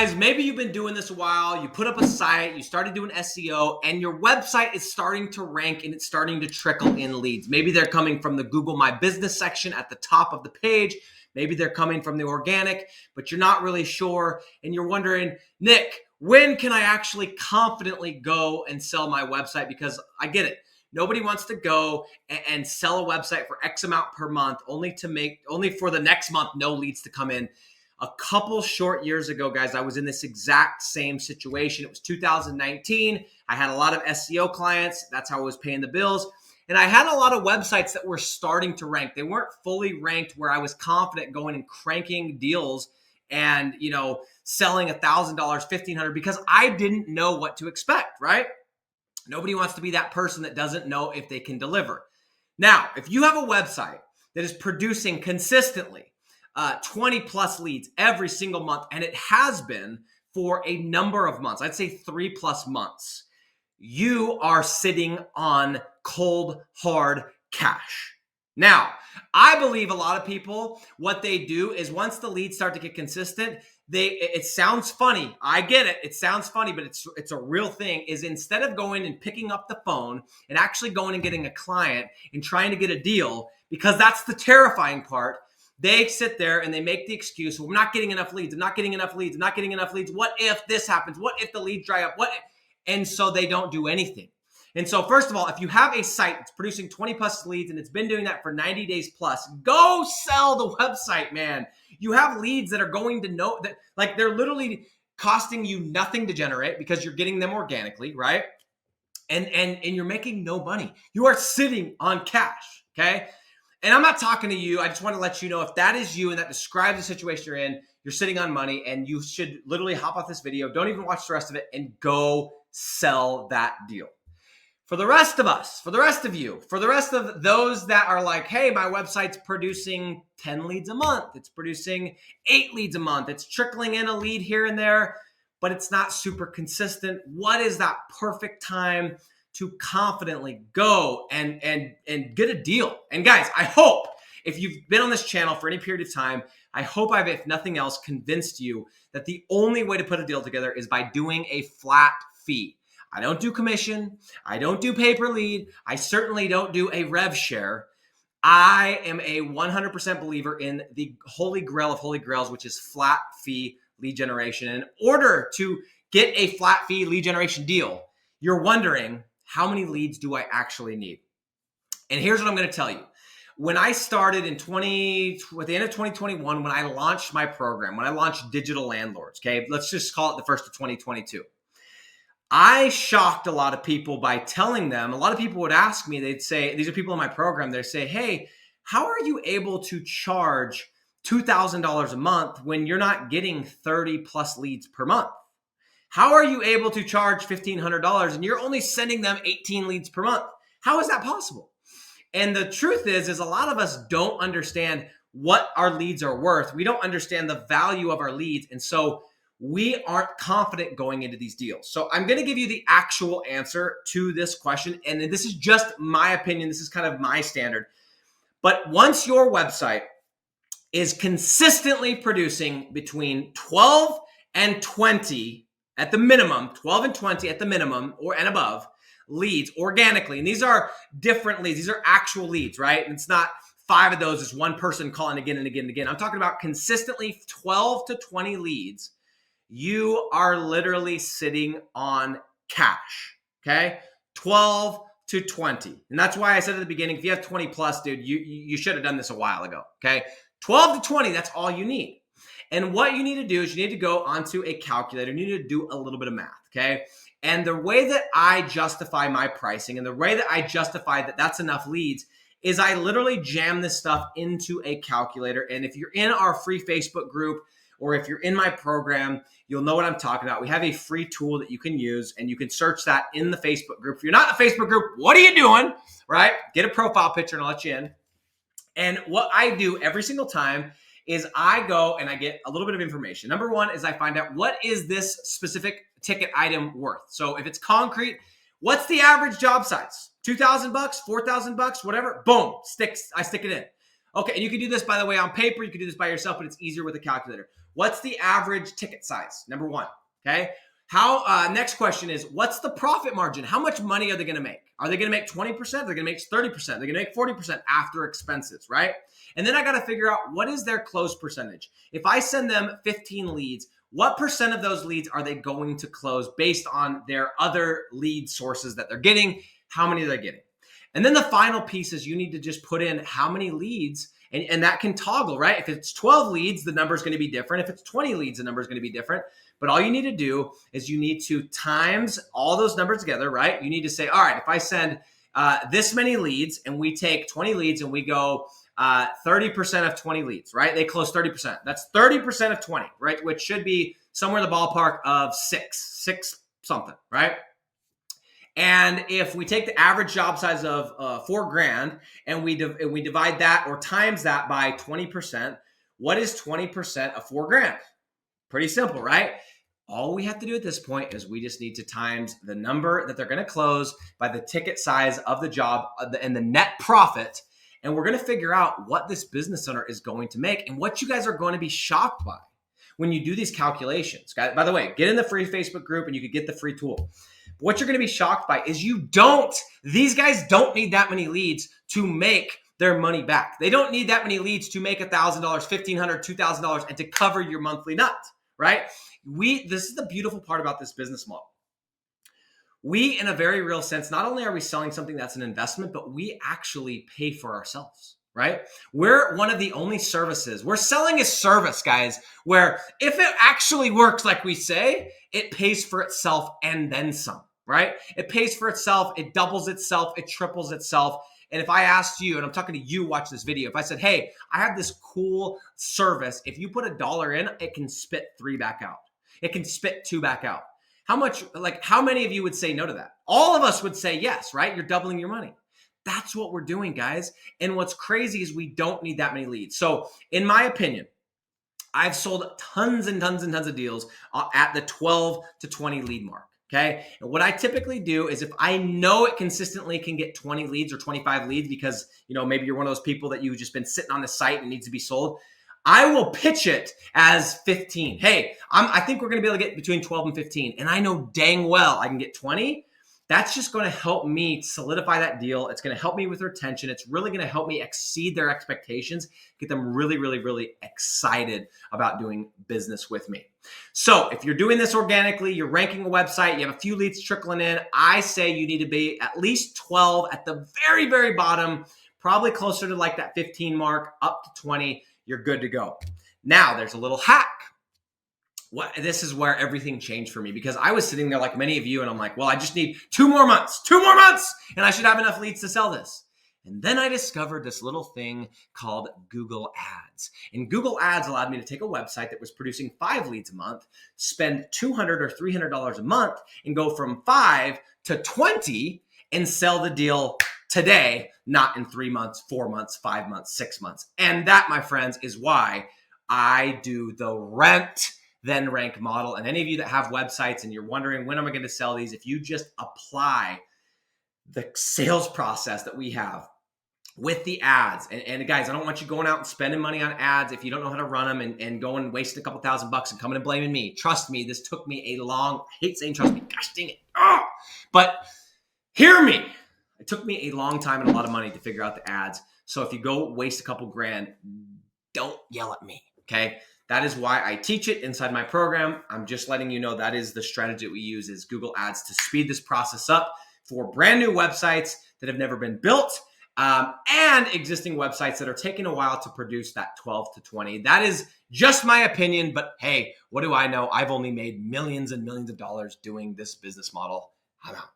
Guys, maybe you've been doing this a while. You put up a site, you started doing SEO, and your website is starting to rank and it's starting to trickle in leads. Maybe they're coming from the Google My Business section at the top of the page. Maybe they're coming from the organic, but you're not really sure. And you're wondering, Nick, when can I actually confidently go and sell my website? Because I get it. Nobody wants to go and sell a website for X amount per month only for the next month no leads to come in. A couple short years ago, guys, I was in this exact same situation. It was 2019. I had a lot of SEO clients. That's how I was paying the bills. And I had a lot of websites that were starting to rank. They weren't fully ranked where I was confident going and cranking deals and, selling $1,000, $1,500 because I didn't know what to expect, right? Nobody wants to be that person that doesn't know if they can deliver. Now, if you have a website that is producing consistently 20 plus leads every single month, and it has been for a number of months, I'd say 3+ months, you are sitting on cold, hard cash. Now, I believe a lot of people, what they do is once the leads start to get consistent, it sounds funny. I get it. It sounds funny, but it's a real thing, is instead of going and picking up the phone and actually going and getting a client and trying to get a deal, because that's the terrifying part, they sit there and they make the excuse, well, I'm not getting enough leads. I'm not getting enough leads. I'm not getting enough leads. What if this happens? What if the leads dry up? And so they don't do anything. And so first of all, if you have a site that's producing 20 plus leads and it's been doing that for 90 days plus, go sell the website, man. You have leads that are going to know that, like, they're literally costing you nothing to generate because you're getting them organically, right? And you're making no money. You are sitting on cash, okay? And I'm not talking to you. I just want to let you know if that is you and that describes the situation you're in, you're sitting on money and you should literally hop off this video. Don't even watch the rest of it and go sell that deal. For the rest of us, for the rest of you, for the rest of those that are like, hey, my website's producing 10 leads a month. It's producing 8 leads a month. It's trickling in a lead here and there, but it's not super consistent. What is that perfect time to confidently go and get a deal? And guys, I hope if you've been on this channel for any period of time, I hope I've, if nothing else, convinced you that the only way to put a deal together is by doing a flat fee. I don't do commission. I don't do pay per lead. I certainly don't do a rev share. I am a 100% believer in the holy grail of holy grails, which is flat fee lead generation. And in order to get a flat fee lead generation deal, you're wondering, how many leads do I actually need? And here's what I'm going to tell you. When I started at the end of 2021, when I launched my program, when I launched Digital Landlords, okay, let's just call it the first of 2022. I shocked a lot of people by telling them, a lot of people would ask me, they'd say, these are people in my program, they'd say, hey, how are you able to charge $2,000 a month when you're not getting 30 plus leads per month? How are you able to charge $1,500 and you're only sending them 18 leads per month? How is that possible? And the truth is a lot of us don't understand what our leads are worth. We don't understand the value of our leads. And so we aren't confident going into these deals. So I'm going to give you the actual answer to this question. And this is just my opinion. This is kind of my standard. But once your website is consistently producing between 12 and 20 at the minimum, 12 and 20 at the minimum and above leads organically. And these are different leads. These are actual leads, right? And it's not 5 of those is one person calling again and again and again. I'm talking about consistently 12 to 20 leads. You are literally sitting on cash, okay? 12 to 20. And that's why I said at the beginning, if you have 20 plus, dude, you should have done this a while ago, okay? 12 to 20, that's all you need. And what you need to do is you need to go onto a calculator. You need to do a little bit of math, okay? And the way that I justify my pricing and the way that I justify that that's enough leads is I literally jam this stuff into a calculator. And if you're in our free Facebook group, or if you're in my program, you'll know what I'm talking about. We have a free tool that you can use, and you can search that in the Facebook group. If you're not in the Facebook group, what are you doing, right? Get a profile picture and I'll let you in. And what I do every single time is I go and I get a little bit of information. Number one is I find out what is this specific ticket item worth. So if it's concrete, what's the average job size? $2,000, $4,000, whatever. Boom, I stick it in. Okay, and you can do this, by the way, on paper. You can do this by yourself, but it's easier with a calculator. What's the average ticket size? Number one, okay? Next question is, what's the profit margin? How much money are they gonna make? Are they gonna make 20%? They're gonna make 30%. They're gonna make 40% after expenses, right? And then I gotta figure out, what is their close percentage? If I send them 15 leads, what percent of those leads are they going to close based on their other lead sources that they're getting? How many are they getting? And then the final piece is, you need to just put in how many leads, and that can toggle, right? If it's 12 leads, the number is going to be different. If it's 20 leads, the number is going to be different. But all you need to do is you need to times all those numbers together, right? You need to say, all right, if I send this many leads and we take 20 leads and we go 30% of 20 leads, right? They close 30%. That's 30% of 20, right? Which should be somewhere in the ballpark of six something, right? And if we take the average job size of $4,000 and we divide that or times that by 20%, what is 20% of $4,000? Pretty simple, right? All we have to do at this point is we just need to times the number that they're going to close by the ticket size of the job and the net profit. And we're going to figure out what this business owner is going to make and what you guys are going to be shocked by when you do these calculations. By the way, get in the free Facebook group and you could get the free tool. What you're going to be shocked by is these guys don't need that many leads to make their money back. They don't need that many leads to make $1,000, $1,500, $2,000 and to cover your monthly nut, right? This is the beautiful part about this business model. We, in a very real sense, not only are we selling something that's an investment, but we actually pay for ourselves, right? We're one of the only services. We're selling a service, guys, where if it actually works like we say, it pays for itself and then some, right? It pays for itself, it doubles itself, it triples itself. And if I asked you, and I'm talking to you, watch this video, if I said, hey, I have this cool service, if you put $1 in, it can spit 3 back out. It can spit 2 back out. How many of you would say no to that? All of us would say yes, right? You're doubling your money. That's what we're doing, guys. And what's crazy is we don't need that many leads. So in my opinion, I've sold tons and tons and tons of deals at the 12 to 20 lead mark. Okay. And what I typically do is, if I know it consistently can get 20 leads or 25 leads, because, maybe you're one of those people that you've just been sitting on the site and needs to be sold, I will pitch it as 15. Hey, I think we're going to be able to get between 12 and 15. And I know dang well I can get 20. That's just going to help me solidify that deal. It's going to help me with retention. It's really going to help me exceed their expectations, get them really, really, really excited about doing business with me. So if you're doing this organically, you're ranking a website, you have a few leads trickling in, I say you need to be at least 12 at the very, very bottom, probably closer to like that 15 mark, up to 20, you're good to go. Now there's a little hack. This is where everything changed for me, because I was sitting there like many of you and I'm like, well, I just need 2 more months, and I should have enough leads to sell this. And then I discovered this little thing called Google Ads. And Google Ads allowed me to take a website that was producing 5 leads a month, spend $200 or $300 a month, and go from 5 to 20 and sell the deal today, not in 3 months, 4 months, 5 months, 6 months. And that, my friends, is why I do the rent then rank model. And any of you that have websites and you're wondering, when am I going to sell these? If you just apply the sales process that we have with the ads, and guys, I don't want you going out and spending money on ads if you don't know how to run them and going and wasting a couple $1,000 and coming and blaming me. Trust me, this took me I hate saying trust me, gosh dang it. But hear me. It took me a long time and a lot of money to figure out the ads. So if you go waste a couple grand, don't yell at me, okay? That is why I teach it inside my program. I'm just letting you know that is the strategy that we use, is Google Ads, to speed this process up for brand new websites that have never been built, and existing websites that are taking a while to produce that 12 to 20. That is just my opinion, but hey, what do I know? I've only made millions and millions of dollars doing this business model. I'm out.